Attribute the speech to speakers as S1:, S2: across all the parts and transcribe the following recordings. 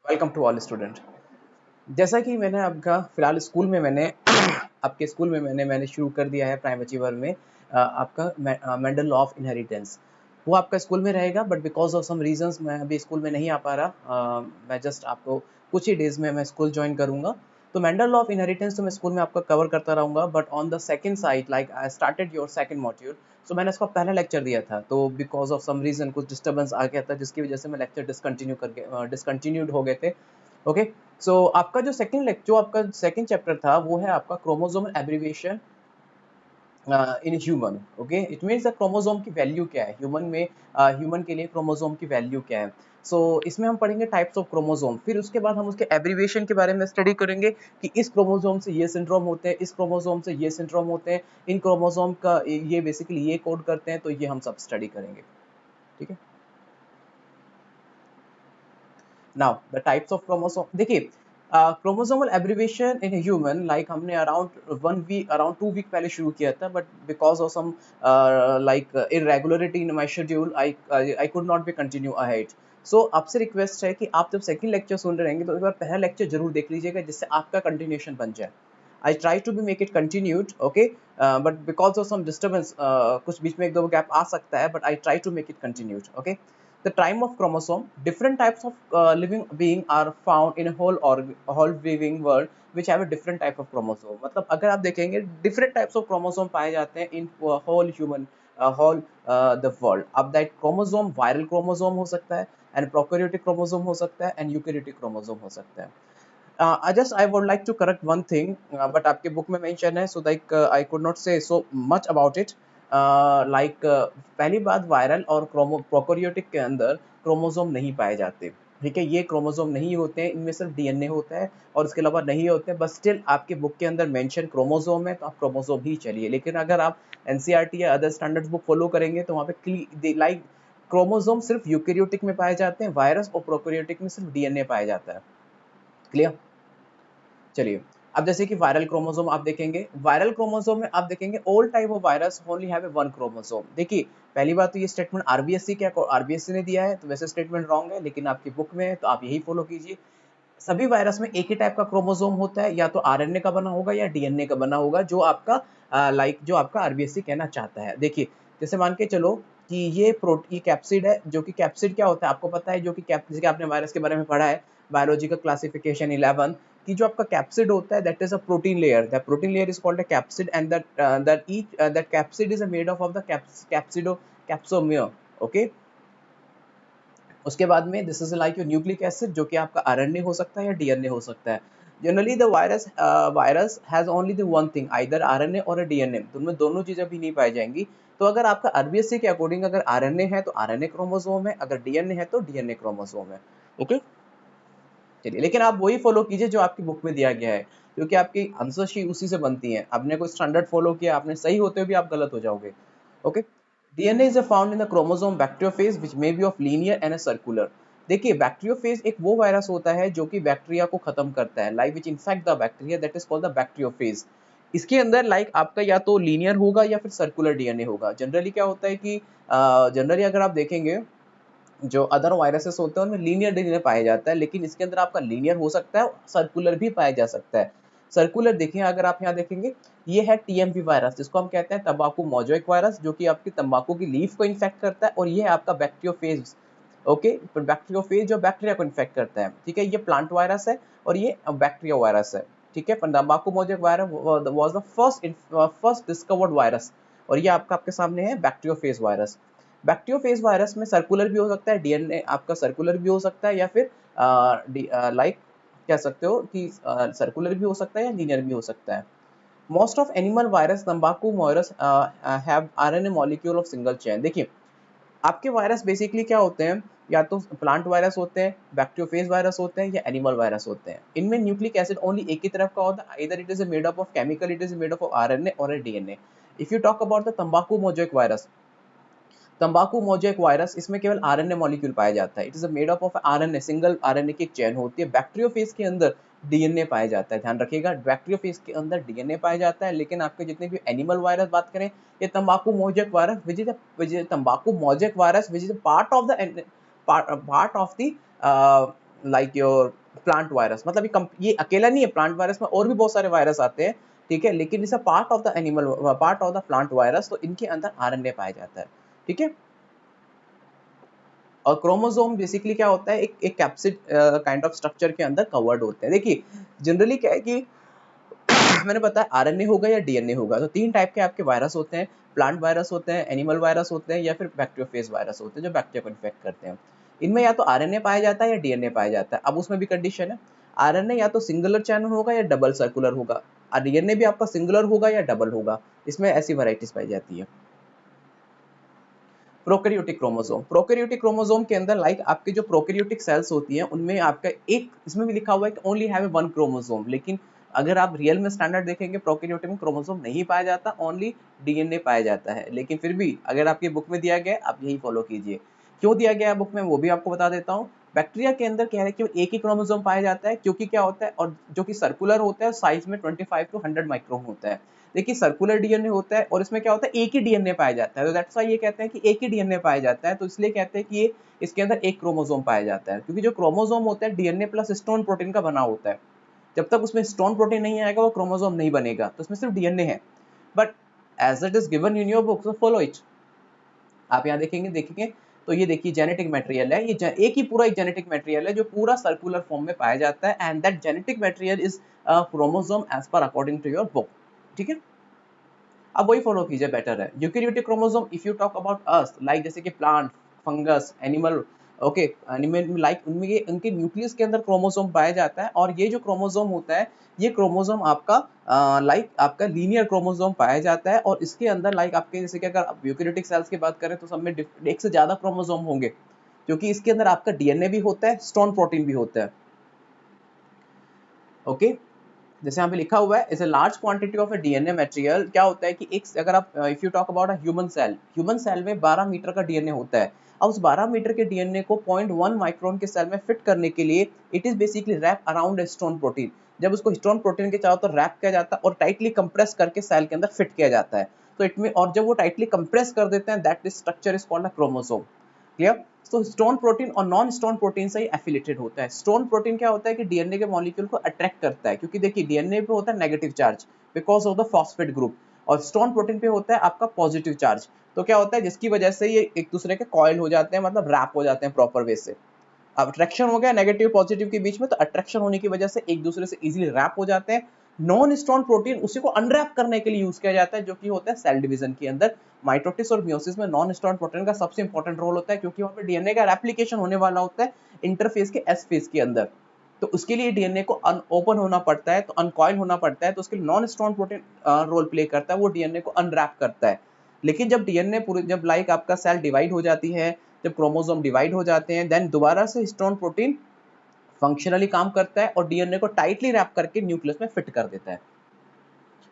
S1: Welcome to all student. जैसा कि मैंने आपका फिलहाल स्कूल में मैंने आपके स्कूल में मैंने शुरू कर दिया है प्राइम अचीवर में आपका मेंडल लॉ ऑफ इनहेरिटेंस। वो आपका स्कूल में रहेगा, but because of some reasons मैं अभी स्कूल में नहीं आ पा रहा। मैं जस्ट आपको कुछ ही डेज में मैं स्कूल ज्वाइन करूंगा। तो मेंडल लॉ ऑफ इनहेरिटेंस तो मैं स्कूल में आपका कवर करता रहूंगा, but on the second side like I started your second module. So मैंने इसका पहला लेक्चर दिया था, तो बिकॉज ऑफ सम रीजन कुछ डिस्टर्बेंस आ गया था, जिसकी वजह से मैं लेक्चर डिसकंटिन्यूड हो गए थे। ओके। सो आपका जो आपका सेकंड चैप्टर था वो है आपका chromosomal abbreviation in human. Okay, it means chromosome की वैल्यू क्या है ह्यूमन में, ह्यूमन के लिए क्रोमोसोम की वैल्यू क्या है। सो इसमें हम पढ़ेंगे टाइप्स ऑफ क्रोमोसोम, फिर उसके बाद हम उसके एब्रिविएशन के बारे में स्टडी करेंगे कि इस क्रोमोसोम से ये सिंड्रोम होते हैं, इस क्रोमोसोम से ये सिंड्रोम होते हैं, इन क्रोमोसोम का ये बेसिकली ये कोड करते हैं, तो ये हम सब स्टडी करेंगे। ठीक है। Now the types of chromosome देखिए, chromosomal abbreviation in human like हमने अराउंड 2 वीक पहले शुरू किया था, but because of some like irregularity in my schedule I could not be continue ahead. So आपसे रिक्वेस्ट है कि आप जब सेकंड लेक्चर सुन रहे रहेंगे तो एक बार पहला लेक्चर जरूर देख लीजिएगा, जिससे आपका कंटिन्यूशन बन जाए। I try to be make it continued, okay, but because of some disturbance, कुछ बीच में एक दो गैप आ सकता है, but I try to make it continued, okay. The time of chromosome, different types of living being are found in a whole living world which have a different type of chromosome। मतलब अगर आप देखेंगे different types of chromosome पाए जाते हैं in whole human whole the world। अब that chromosome viral chromosome हो सकता है, and prokaryotic chromosome हो सकता है, and eukaryotic chromosome हो सकता है। I would like to correct one thing, but आपके बुक में मेंशन है, so like I could not say so much about it। पहली बात, वायरल और प्रोकैरियोटिक के अंदर क्रोमोसोम नहीं पाए जाते। ठीक है, ये क्रोमोसोम नहीं होते हैं, इनमें सिर्फ डीएनए होता है और उसके अलावा नहीं होते हैं। बस स्टिल आपके बुक के अंदर मेंशन क्रोमोसोम है, तो आप क्रोमोसोम ही चलिए। लेकिन अगर आप एनसीईआरटी या अदर स्टैंडर्ड बुक फॉलो करेंगे तो वहाँ पे लाइक क्रोमोसोम सिर्फ यूकेरियोटिक में पाए जाते हैं, वायरस और प्रोकैरियोटिक में सिर्फ डीएनए पाया जाता है। क्लियर? चलिए, अब जैसे कि वायरल क्रोमोसोम आप देखेंगे, वायरल क्रोमोसोम में आप देखेंगे all type of virus only have a one chromosome. देखिए, पहली बात तो ये स्टेटमेंट आरबीएससी ने दिया है, तो वैसे स्टेटमेंट रॉन्ग है, लेकिन आपकी बुक में है तो आप यही फॉलो कीजिए। सभी वायरस में एक ही टाइप का क्रोमोसोम होता है, या तो आरएनए का बना होगा या डीएनए का बना होगा, जो आपका जो आपका आरबीएससी कहना चाहता है। देखिए, जैसे मान के चलो कि ये कैप्सिड है, जो कि कैप्सिड क्या होता है आपको पता है, जो कि जैसे कि आपने वायरस के बारे में पढ़ा है, बायोलॉजिकल क्लासिफिकेशन 11, कि जो आपका कैप्सिड होता है that is a protein layer. The protein layer is called a capsid, and that capsid is made of the capsomere. Okay. उसके बाद में this is like your nucleic acid, जो कि आपका आरएनए हो सकता है या डीएनए हो सकता है। Generally the virus has only the one thing, either RNA और डीएनए, उनमें दोनों चीजें भी नहीं पाई जाएंगी। तो अगर आपका आरबीएससी के अकॉर्डिंग अगर आरएनए है तो आरएनए क्रोमोसोम है, अगर डीएनए है तो डीएनए क्रोमोसोम है। ओके। चलिए, लेकिन आप वही फॉलो कीजिए जो आपकी बुक में दिया गया है, क्योंकि आपकी आंसर शीट उसी से बनती है। आपने कोई स्टैंडर्ड फॉलो किया, आपने सही होते हुए भी आप गलत हो जाओगे। Okay. DNA is found in the chromosome bacteriophage which may be of linear and circular. देखिए, बैक्टीरियोफेज एक वो वायरस होता है जो कि बैक्टीरिया को खत्म करता है, like which infect the bacteria, that is called the bacteriophage. इसके अंदर लाइक आपका या तो लीनियर होगा या फिर सर्कुलर डीएनए होगा। जनरली क्या होता है कि जनरली अगर आप देखेंगे जो अदर वायरसेस होते हैं उनमें लीनियर डीएनए पाया जाता है, लेकिन इसके अंदर आपका लीनियर हो सकता है, सर्कुलर भी पाया जा सकता है। सर्कुलर देखिए, अगर आप यहाँ देखेंगे, ये है टीएमवी वायरस, जिसको हम कहते हैं तंबाकू मोज़ेक वायरस, जो कि आपकी तंबाकू की लीफ को इन्फेक्ट करता है, और ये है आपका बैक्टीरियोफेज। ओके, तो बैक्टीरियोफेज जो बैक्टीरिया को इन्फेक्ट करता है। ठीक है, ये प्लांट वायरस है और ये बैक्टीरिया वायरस है। ठीक है, तंबाकू mosaic virus was the first discovered virus, और ये आपके सामने है बैक्टीरियोफेज वायरस। बैक्टीरियोफेज वायरस में सर्कुलर भी हो सकता है, डीएनए आपका सर्कुलर भी हो सकता है, या फिर लाइक कह सकते हो कि सर्कुलर भी हो सकता है या लीनियर भी हो सकता है। मोस्ट ऑफ एनिमल वायरस तंबाकू virus have RNA molecule of single chain. देखिए, आपके वायरस बेसिकली क्या होते हैं, या तो प्लांट वायरस होते हैं, बैक्टीरियोफेज वायरस होते हैं, या एनिमल वायरस होते हैं। इनमें न्यूक्लिक एसिड ओनली एक ही तरफ का होता है, इधर it is made up of chemical, it is made up of RNA और DNA. If you talk about the तंबाकू मोज़ेक वायरस, तंबाकू मोज़ेक वायरस, इसमें केवल आरएनए मॉलिक्यूल पाया जाता है। It is made up of RNA, single RNA की एक चेन होती है। बैक्टीरियोफेज के अंदर डीएनए पाया जाता है, ध्यान रखिएगा, बैक्टीरियोफेज के अंदर डीएनए पाया जाता है। लेकिन आपके जितने भी एनिमल वायरस बात करें, ये तंबाकू मोज़ेक वायरस विच इज तंबाकू mosaic virus which is part of the like your plant virus, मतलब ये अकेला नहीं है, प्लांट वायरस में और भी बहुत सारे वायरस आते हैं, ठीक है, लेकिन इस part of the animal, part of the plant virus, तो इनके अंदर आरएनए पाया जाता है, ठीक है। और क्रोमोसोम बेसिकली क्या होता है, एक कैप्सिड काइंड ऑफ स्ट्रक्चर के अंदर कवर्ड होते हैं। देखिए जनरली क्या है कि मैंने बताया आरएनए होगा या डीएनए होगा, तो तीन टाइप के आपके वायरस होते हैं, प्लांट वायरस होते हैं, एनिमल वायरस होते हैं, या फिर बैक्टीरियोफेज वायरस होते हैं जो बैक्टीरिया को इन्फेक्ट करते हैं। इनमें या तो आरएनए पाया जाता है या डीएनए पाया जाता है। अब उसमें भी कंडीशन है, आरएनए या तो सिंगुलर चैनल होगा या डबल सर्कुलर होगा, और डीएनए भी आपका सिंगुलर होगा या डबल होगा, इसमें ऐसी वैरायटीज पाई जाती है। प्रोकैरियोटिक क्रोमोसोम, प्रोकैरियोटिक क्रोमोसोम के अंदर लाइक आपके जो प्रोकैरियोटिक सेल्स होती हैं उनमें आपका एक, इसमें भी लिखा हुआ है कि ओनली हैव वन क्रोमोसोम, लेकिन अगर आप रियल में स्टैंडर्ड देखेंगे प्रोकैरियोटिक में क्रोमोसोम नहीं पाया जाता, ओनली डीएनए पाया जाता है। लेकिन फिर भी अगर आपकी बुक में दिया गया है आप यही फॉलो कीजिए। क्यों दिया गया है बुक में वो भी आपको बता देता हूँ। बैक्टीरिया के अंदर कह रहे हैं कि एक ही क्रोमोसोम पाया जाता है, क्योंकि क्या होता है, और जो कि सर्कुलर होता है, साइज में 25 टू 100 माइक्रोन होता है। देखिए सर्कुलर डीएनए होता है और इसमें क्या होता है, एक ही डीएनए पाया जाता है, तो दैट्स व्हाई ये कहते हैं कि एक ही डीएनए पाया जाता है, तो इसलिए कहते हैं कि ये इसके अंदर एक क्रोमोसोम पाया जाता है, क्योंकि जो क्रोमोसोम होता है डीएनए प्लस स्टोन प्रोटीन का बना होता है। जब तक उसमें स्टोन प्रोटीन नहीं आएगा वो क्रोमोसोम नहीं बनेगा, तो इसमें सिर्फ डीएनए है। But as it is given in your book, so follow it. आप यहाँ देखेंगे तो ये देखिए जेनेटिक मटेरियल है, ये एक ही पूरा एक जेनेटिक मटेरियल है जो पूरा सर्कुलर फॉर्म में पाया जाता है, and that genetic material is chromosome as per according to your book, ठीक है। अब वही फॉलो कीजिए, बेटर है। Eukaryotic chromosome, if you talk about us, like जैसे कि plant, fungus, animal, okay, animal like उनमें ये उनके न्यूक्लियस के अंदर क्रोमोसोम पाया जाता है, और ये जो क्रोमोसोम होता है ये क्रोमोसोम आपका लाइक आपका लीनियर क्रोमोसोम पाया जाता है, और इसके अंदर लाइक आपके जैसे कि अगर आप यूकेरियोटिक सेल्स की बात करें तो सब में एक से ज्यादा क्रोमोसोम होंगे, क्योंकि इसके अंदर आपका डीएनए भी होता है, स्टोन प्रोटीन भी होता है, ओके। जैसे यहाँ पे लिखा हुआ है, is a large quantity of a DNA material. क्या होता है कि एक अगर आप if you talk about a human cell में 12 मीटर का डीएनए होता है। अब उस 12 मीटर के डीएनए को 0.1 माइक्रोन के सेल में फिट करने के लिए it is basically wrap around a stone protein. जब उसको स्टोन प्रोटीन के चारों तरफ रैप किया जाता है और टाइटली कंप्रेस करके सेल के अंदर फिट किया जाता है, तो इट में, और जब वो टाइटली कंप्रेस कर देते हैं, that structure is called a chromosome. Clear. तो स्टोन प्रोटीन और नॉन स्टोन प्रोटीन से ही एफिलेटेड होता है। स्टोन प्रोटीन क्या होता है कि डीएनए के मॉलिक्यूल को अट्रैक्ट करता है, क्योंकि देखिए डीएनए पे होता है negative charge because of the phosphate group, और स्टोन प्रोटीन पे होता है आपका पॉजिटिव चार्ज। तो क्या होता है, जिसकी वजह से ये एक दूसरे के कॉइल हो जाते हैं, मतलब रैप हो जाते हैं प्रॉपर वे से। अब अट्रैक्शन हो गया नेगेटिव पॉजिटिव के बीच में, तो अट्रैक्शन होने की वजह से एक दूसरे से इजीली रैप हो जाते हैं। नॉन स्टोन प्रोटीन उसी को अनरैप करने के लिए यूज किया जाता है, जो कि होता है सेल डिवीजन के अंदर। माइटोसिस और मियोसिस में नॉन स्टोन प्रोटीन का सबसे इंपॉर्टेंट रोल होता है, क्योंकि वहां पे डीएनए का रेप्लिकेशन होने वाला होता है इंटरफेस के एस फेज के अंदर। तो उसके लिए डीएनए को ओपन होना पड़ता है, तो अनकॉइल होना पड़ता है, तो उसके लिए non histone protein role play करता है, वो डीएनए को अनरैप करता है। लेकिन जब डीएनए पूरे, जब लाइक आपका सेल डिवाइड हो जाती है, जब क्रोमोसोम डिवाइड हो जाते हैं, देन दोबारा से स्टोन प्रोटीन फंक्शनली काम करता है और डीएनए को टाइटली रैप करके न्यूक्लियस में फिट कर देता है।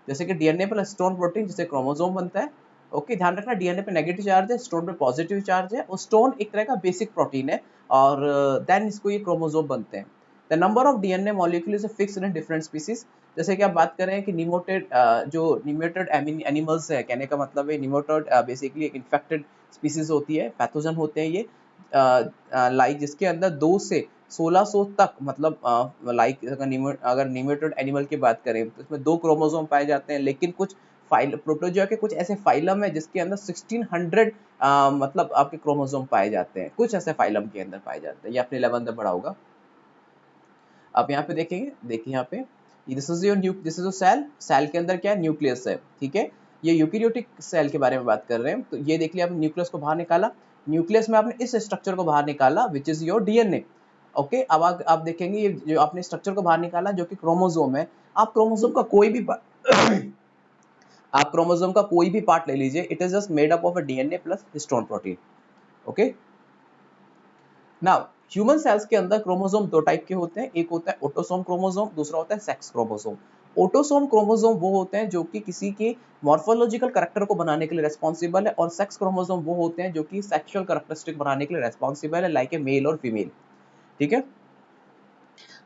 S1: जैसे कि डीएनए प्लस स्टोन प्रोटीन जिसे क्रोमोसोम बनता है। ओके, ध्यान रखना डीएनए पे नेगेटिव चार्ज है, स्टोन पे पॉजिटिव चार्ज है, और स्टोन एक तरह का बेसिक प्रोटीन है, और देन इसको ये क्रोमोसोम बनते हैं। The number of DNA molecule is fixed in different species. जैसे कि आप बात करें कि निमोटेड, जो निमोटेड एनिमल्स है, कहने का मतलब है निमोटेड बेसिकली एक इन्फेक्टेड स्पीसीज होती है, पैथोजन होते हैं ये, लाइक जिसके अंदर 2 से 1600 तक, मतलब लाइक अगर निमेटोड एनिमल की बात करें तो इसमें 2 क्रोमोसोम पाए जाते हैं, लेकिन कुछ प्रोटोजोआ के कुछ ऐसे फाइलम है जिसके अंदर 1600 मतलब आपके क्रोमोसोम पाए जाते हैं, कुछ ऐसे फाइलम के अंदर पाए जाते हैं। ये आपने 11th में पढ़ा होगा। आप यहाँ पे देखेंगे, देखिए यहाँ पे this is your this is cell, cell के अंदर क्या है, न्यूक्लियस है, ठीक है। ये यूकेरियोटिक सेल के बारे में बात कर रहे हैं, तो ये देख लिया आपने, न्यूक्लियस को बाहर निकाला, न्यूक्लियस में आपने इस स्ट्रक्चर को बाहर निकाला which is your DNA. Okay, अब आप देखेंगे ये जो आपने स्ट्रक्चर को बाहर निकाला जो कि क्रोमोसोम है, आप क्रोमोसोम का कोई भी आप क्रोमोसोम का कोई भी पार्ट ले लीजिए, it is just made up of a DNA plus histone protein. Okay, now human cells के अंदर क्रोमोसोम 2 टाइप के होते हैं, एक होता है ऑटोसोम क्रोमोसोम, दूसरा होता है सेक्स क्रोमोसोम। ऑटोसोम क्रोमोसोम वो होते हैं जो कि किसी के मॉर्फोलॉजिकल कैरेक्टर को बनाने के लिए रिस्पॉन्सिबल है, और सेक्स क्रोमोसोम वो होते हैं जो कि सेक्सुअल कैरेक्टरिस्टिक बनाने के लिए रिस्पॉन्सिबल है, लाइक ए मेल और फीमेल, ठीक है।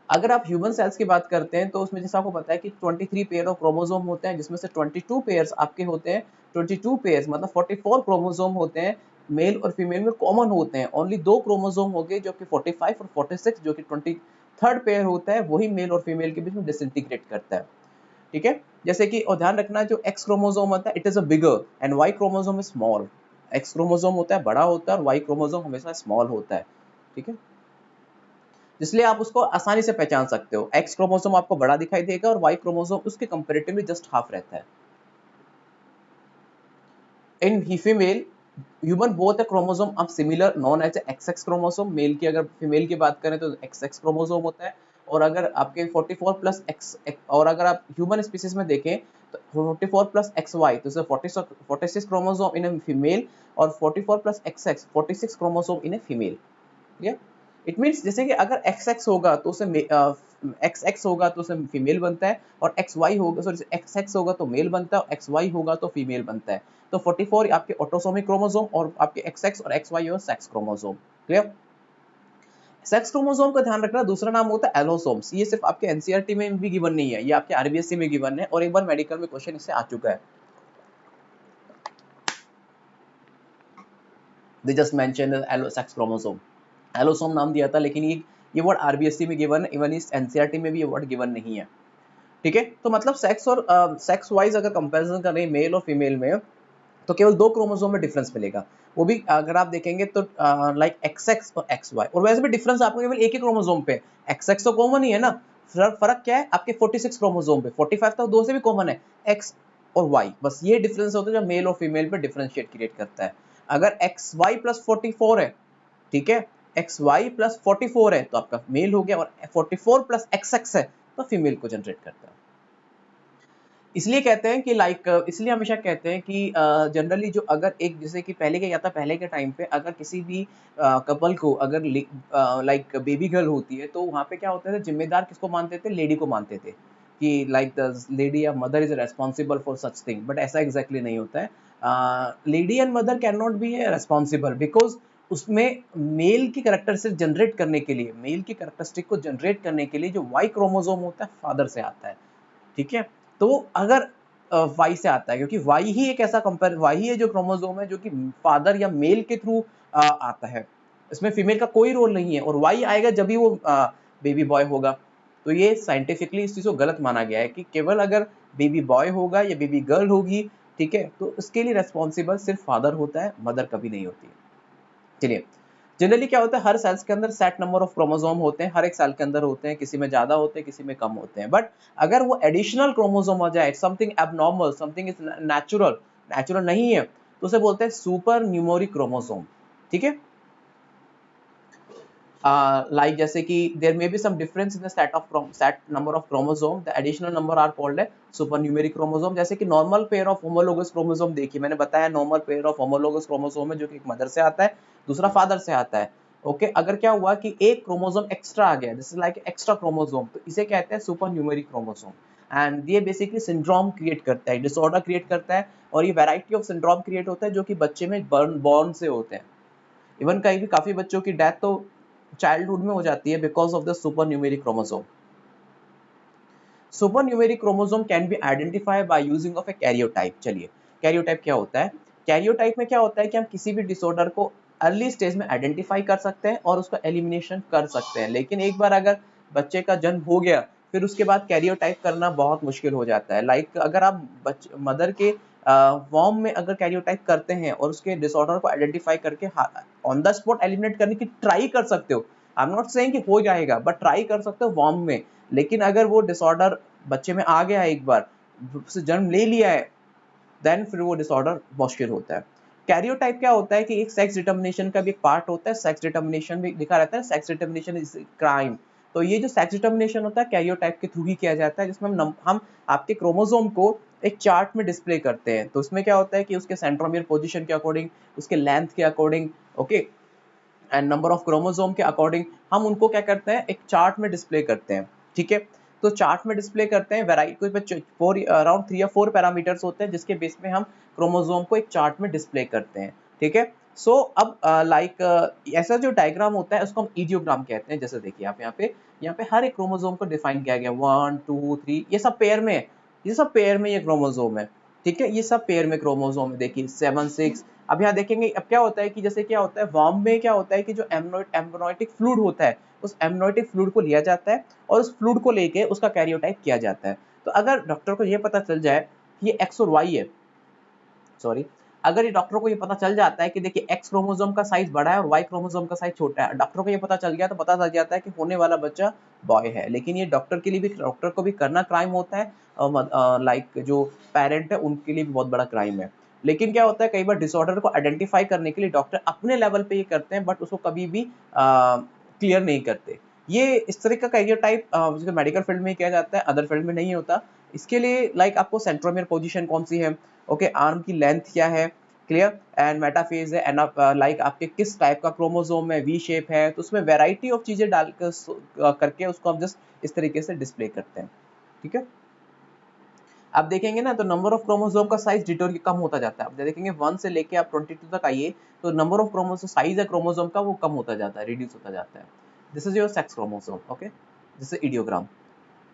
S1: अगर आप ह्यूमन सेल्स की बात करते हैं तो उसमें जैसा आपको पता है कि 23 पेयर ऑफ क्रोमोसोम होते हैं, जिसमें से 22 पेयर्स आपके होते हैं, 22 पेयर्स मतलब 44 क्रोमोसोम होते हैं मेल और फीमेल में कॉमन होते हैं, ओनली 2 क्रोमोसोम हो गए जो कि 45 और 46 जो कि 23rd पेयर होता है, वही मेल और फीमेल के बीच में डिसइंटीग्रेट करता है। ठीक है, जैसे कि और ध्यान रखना जो एक्स क्रोमोसोम होता है it is a bigger and Y chromosome is small. X chromosome होता है बड़ा होता है और वाई क्रोमोसोम हमेशा स्मॉल होता है। ठीक है, इसलिए आप उसको आसानी से पहचान सकते हो, एक्स क्रोमोसोम आपको बड़ा दिखाई देगा और वाई क्रोमोसोम उसके कंपैरेटिवली जस्ट हाफ रहता है। In female human both chromosome of similar known as XX chromosome, male की अगर फीमेल की बात करें तो XX क्रोमोसोम होता है, और अगर आपके 44 प्लस एक्स, और अगर आप ह्यूमन स्पीसीज में देखें तो 44 प्लस XY तो 46 क्रोमोसोम इन ए फीमेल और 44 plus XX 46 chromosome in a female. ठीक है, इट मीन्स जैसे कि अगर XX होगा तो उसे XX होगा तो उसे फीमेल बनता है, और XY होगा सॉरी XX होगा तो मेल बनता है और XY होगा तो फीमेल बनता है। तो 44 आपके ऑटोसोमिक क्रोमोसोम और आपके XX और XY और sex chromosome. Clear? Sex chromosome का ध्यान रखना, दूसरा नाम होता है एलोसोम्स। ये सिर्फ आपके एनसीईआरटी में भी गिवन नहीं है, ये आपके आरबीएससी में गिवन है और एक बार मेडिकल में क्वेश्चन इससे आ चुका है। They just mention sex chromosome, allosome नाम दिया था, लेकिन ये वर्ड आरबीएससी में गिवन है, इवन इस एनसीईआरटी में भी ये वर्ड गिवन नहीं है। ठीक है, तो मतलब सेक्स और सेक्स वाइज अगर कंपैरिजन करें मेल और फीमेल में तो केवल 2 क्रोमोसोम में डिफरेंस मिलेगा, वो भी अगर आप देखेंगे तो लाइक XX और XY, और वैसे भी डिफरेंस आपको केवल एक ही क्रोमोसोम पे, XX तो कॉमन ही है ना, फर्क क्या है आपके 46 क्रोमोसोम पे, 45 तो दो से भी कॉमन है, X और Y, बस ये डिफरेंस होता है जो मेल और फीमेल पे डिफरेंशिएट क्रिएट करता है। अगर XY प्लस 44 है, ठीक है, XY प्लस 44 है तो आपका मेल हो गया, और 44 प्लस XX है तो फीमेल को जनरेट करता है। इसलिए कहते हैं कि इसलिए हमेशा कहते हैं कि जनरली जो अगर एक जैसे कि पहले के टाइम पे अगर किसी भी कपल को अगर बेबी गर्ल होती है तो वहाँ पे क्या होता है, जिम्मेदार किसको मानते थे, लेडी को मानते थे कि लाइक द लेडी या mother is responsible for such thing, but ऐसा एग्जैक्टली नहीं होता है। Lady and mother can not be responsible because उसमें मेल की कैरेक्टरिस्टिक जनरेट करने के लिए, मेल की कैरेक्टरिस्टिक को जनरेट करने के लिए जो वाई क्रोमोसोम होता है फादर से आता है। ठीक है, तो अगर वाई से आता है, क्योंकि वाई ही एक ऐसा वाई ही है जो क्रोमोसोम है जो कि फादर या मेल के थ्रू आता है, इसमें फीमेल का कोई रोल नहीं है, और वाई आएगा जब भी वो बेबी बॉय होगा। तो ये साइंटिफिकली इस चीज को गलत माना गया है कि केवल अगर बेबी बॉय होगा या बेबी गर्ल होगी, ठीक है, तो उसके लिए रेस्पॉन्सिबल सिर्फ फादर होता है, मदर कभी नहीं होती है। चलिए, जनरली क्या होता है, हर सेल्स के अंदर सेट नंबर ऑफ क्रोमोसोम होते हैं, हर एक सेल के अंदर होते हैं, किसी में ज्यादा होते हैं किसी में कम होते हैं, बट अगर वो एडिशनल क्रोमोसोम हो जाए, something abnormal, something is natural नहीं है, तो उसे बोलते हैं सुपर न्यूमेरिक क्रोमोसोम। ठीक है, like जैसे कि there may be some difference in the set number of chromosome, the additional number are called supernumeric chromosome। जैसे कि normal pair of homologous chromosome देखिए, मैंने बताया normal pair of homologous chromosome है जो कि एक मदर से आता है, दूसरा फादर से आता है। ओके, अगर क्या हुआ कि एक क्रोमोसोम एक्स्ट्रा आ गया, this is like extra chromosome, तो इसे कहते हैं सुपरन्यूमेरिक क्रोमोसोम, एंड ये बेसिकली सिंड्रोम क्रिएट करता है, डिसऑर्डर क्रिएट करता है, और ये वैरायटी ऑफ सिंड्रोम क्रिएट होता है जो कि बच्चे में बॉर्न से होते हैं। इवन कहीं भी काफी बच्चों की डेथ तो चाइल्डहुड में हो जाती है because of the supernumeric chromosome. Supernumeric chromosome can be identified by using of a karyotype. चलिए, कैरियोटाइप क्या होता है? कैरियोटाइप में क्या होता है कि हम किसी भी डिसऑर्डर को अर्ली स्टेज में आइडेंटिफाई कर सकते हैं और उसका एलिमिनेशन कर सकते हैं, लेकिन एक बार अगर बच्चे का जन्म हो गया फिर उसके बाद कैरियोटाइप करना बहुत मुश्किल हो जाता है। लाइक अगर आप मदर के वॉर्म में अगर कैरियोटाइप करते हैं और उसके डिसऑर्डर को आइडेंटिफाई करके ऑन द स्पॉट एलिमिनेट करने की ट्राई कर सकते हो, आई एम नॉट सेइंग कि हो जाएगा, बट ट्राई कर सकते हो वॉर्म में, लेकिन अगर वो डिसऑर्डर बच्चे में आ गया है, एक बार उससे जन्म ले लिया है, देन फिर वो डिसऑर्डर मुश्किल होता है। कैरियोटाइप क्या होता है कि एक सेक्स डिटर्मिनेशन का भी एक पार्ट होता है, सेक्स डिटर्मिनेशन भी लिखा रहता है, सेक्स डिटर्मिनेशन इज क्राइम। तो ये जो सेक्स डिटर्मिनेशन होता है कैरियोटाइप के थ्रू ही किया जाता है, जिसमें हम आपके क्रोमोसोम को एक चार्ट में डिस्प्ले करते हैं। तो उसमें क्या होता है कि उसके सेंट्रोमियर पोजीशन के अकॉर्डिंग, उसके लेंथ के according, okay, and number of chromosome के अकॉर्डिंग हम उनको क्या करते हैं, एक चार्ट में डिस्प्ले करते हैं। ठीक है, तो चार्ट में डिस्प्ले करते हैं, वेराइटी अराउंड 3 या 4 पैरामीटर्स होते हैं जिसके बेस में हम क्रोमोसोम को एक चार्ट में डिस्प्ले करते हैं। ठीक है, सो अब ऐसा जो डायग्राम होता है उसको हम इडियोग्राम कहते हैं। जैसे देखिए आप यहाँ पे हर एक क्रोमोसोम को डिफाइन किया गया, 1 2 3, ये सब पेयर में है, ये सब पेयर में ये क्रोमोसोम है। ठीक है, ये सब पेयर में क्रोमोसोम है, देखिए 7 6 अब यहाँ देखेंगे अब क्या होता है कि जैसे क्या होता है वर्म में क्या होता है कि जो एम्ब्रियोनिक फ्लूइड होता है उस एम्ब्रियोनिक फ्लूइड को लिया जाता है और उस फ्लूइड को लेके उसका कैरियोटाइप किया जाता है। तो अगर डॉक्टर को ये पता चल जाए कि ये एक्स और वाई है, सॉरी, अगर ये डॉक्टर को ये पता चल जाता है कि देखिए एक्स क्रोमोसोम का साइज बड़ा है और वाई क्रोमोसोम का साइज छोटा है, डॉक्टर को ये पता चल गया तो पता चल जाता है कि होने वाला बच्चा बॉय है। लेकिन ये डॉक्टर के लिए भी, डॉक्टर को भी करना क्राइम होता है और लाइक जो पेरेंट है उनके लिए भी बहुत बड़ा क्राइम है। लेकिन क्या होता है कई बार डिसऑर्डर को आइडेंटिफाई करने के लिए डॉक्टर अपने लेवल पे ये करते हैं बट उसको कभी भी क्लियर नहीं करते। ये इस तरह का कैरियर टाइप जो मेडिकल फील्ड में किया जाता है, अदर फील्ड में नहीं होता। इसके लिए लाइक आपको सेंट्रोमियर पोजीशन कौन सी है, ओके, आर्म की लेंथ क्या है, क्लियर, एंड मेटाफेज है, एंड लाइक आपके किस टाइप का क्रोमोसोम है, वी शेप है, तो उसमें वैरायटी ऑफ चीजें डाल करके उसको हम जस्ट इस तरीके से डिस्प्ले करते हैं। ठीक है, आप देखेंगे ना तो नंबर ऑफ क्रोमोसोम का साइज डिटोर कम होता जाता है। आप देखेंगे 1 से लेके आप 22 तक आइए तो नंबर ऑफ क्रोमोसोम, साइज है क्रोमोसोम का वो कम होता जाता है, रिड्यूस होता जाता है। This is your sex chromosome, okay, this is idiogram.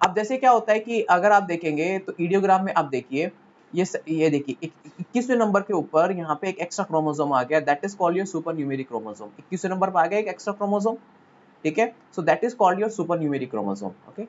S1: अब जैसे क्या होता है कि अगर आप देखेंगे तो इडियोग्राम में आप देखिए ये देखिए 21वें नंबर के ऊपर यहाँ पे एक एक्स्ट्रा क्रोमोसोम आ गया, that is called your super numeric chromosome. 21वें नंबर पर आ गया एक एक्स्ट्रा क्रोमोसोम, ठीक है, so that is called your super numeric chromosome, okay.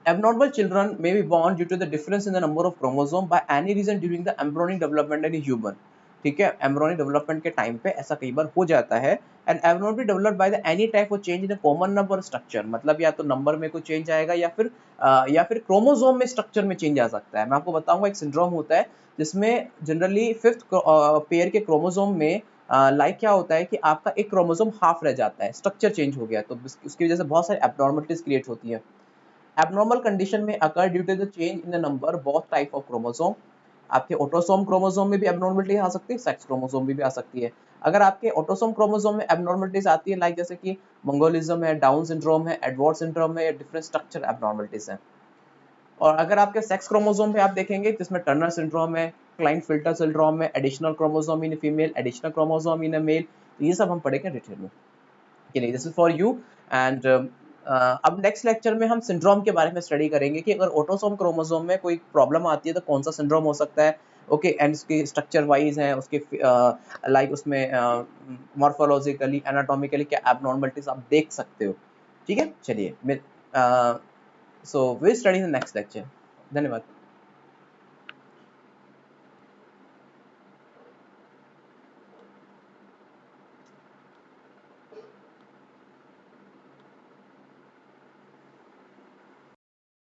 S1: Abnormal children may be born due to the difference in the number of chromosome by any reason during the embryonic development in a human। ठीक है, embryonic development के time पे ऐसा कई बार हो जाता है। And abnormally developed by the any type of change in common number structure, मतलब या तो नंबर में कोई चेंज आएगा या फिर क्रोमोसोम में स्ट्रक्चर में चेंज आ सकता है। मैं आपको बताऊंगा एक सिंड्रोम होता है जिसमें जनरली 5th पेयर के क्रोमोसोम में लाइक क्या होता है कि आपका एक क्रोमोसोम हाफ रह जाता है, स्ट्रक्चर चेंज हो गया, तो उसकी वजह से बहुत सारी एब्नॉर्मलिटीज क्रिएट होती है। Abnormal condition में occur due to the change in the number both type of chromosome। आपके ऑटोसोम क्रोमोसोम में भी एबनॉर्मलिटी आ सकती है, सेक्स क्रोमोसोम में भी आ सकती है। अगर आपके ऑटोसोम क्रोमोसोम में एबनॉर्मलिटीज आती है लाइक जैसे कि मंगोलिज्म है, डाउन सिंड्रोम है, एडवर्ड सिंड्रोम है, या डिफरेंट स्ट्रक्चर एबनॉर्मलिटीज है। और अगर आपके सेक्स क्रोमोसोम पे आप देखेंगे जिसमें टर्नर सिंड्रोम है, क्लाइंट-फिल्टर सिंड्रोम है, additional chromosome in female, additional chromosome in male, तो ये सब हम पढ़ेंगे डिटेल में। चलिए this is for you. And अब नेक्स्ट लेक्चर में हम सिंड्रोम के बारे में स्टडी करेंगे कि अगर ऑटोसोम क्रोमोसोम में कोई प्रॉब्लम आती है तो कौन सा सिंड्रोम हो सकता है, ओके, एंड उसके स्ट्रक्चर वाइज है, उसके लाइक उसमें मॉर्फोलॉजिकली एनाटॉमिकली क्या एबनॉर्मलिटीज आप देख सकते हो। ठीक है, चलिए so we study in next lecture. धन्यवाद।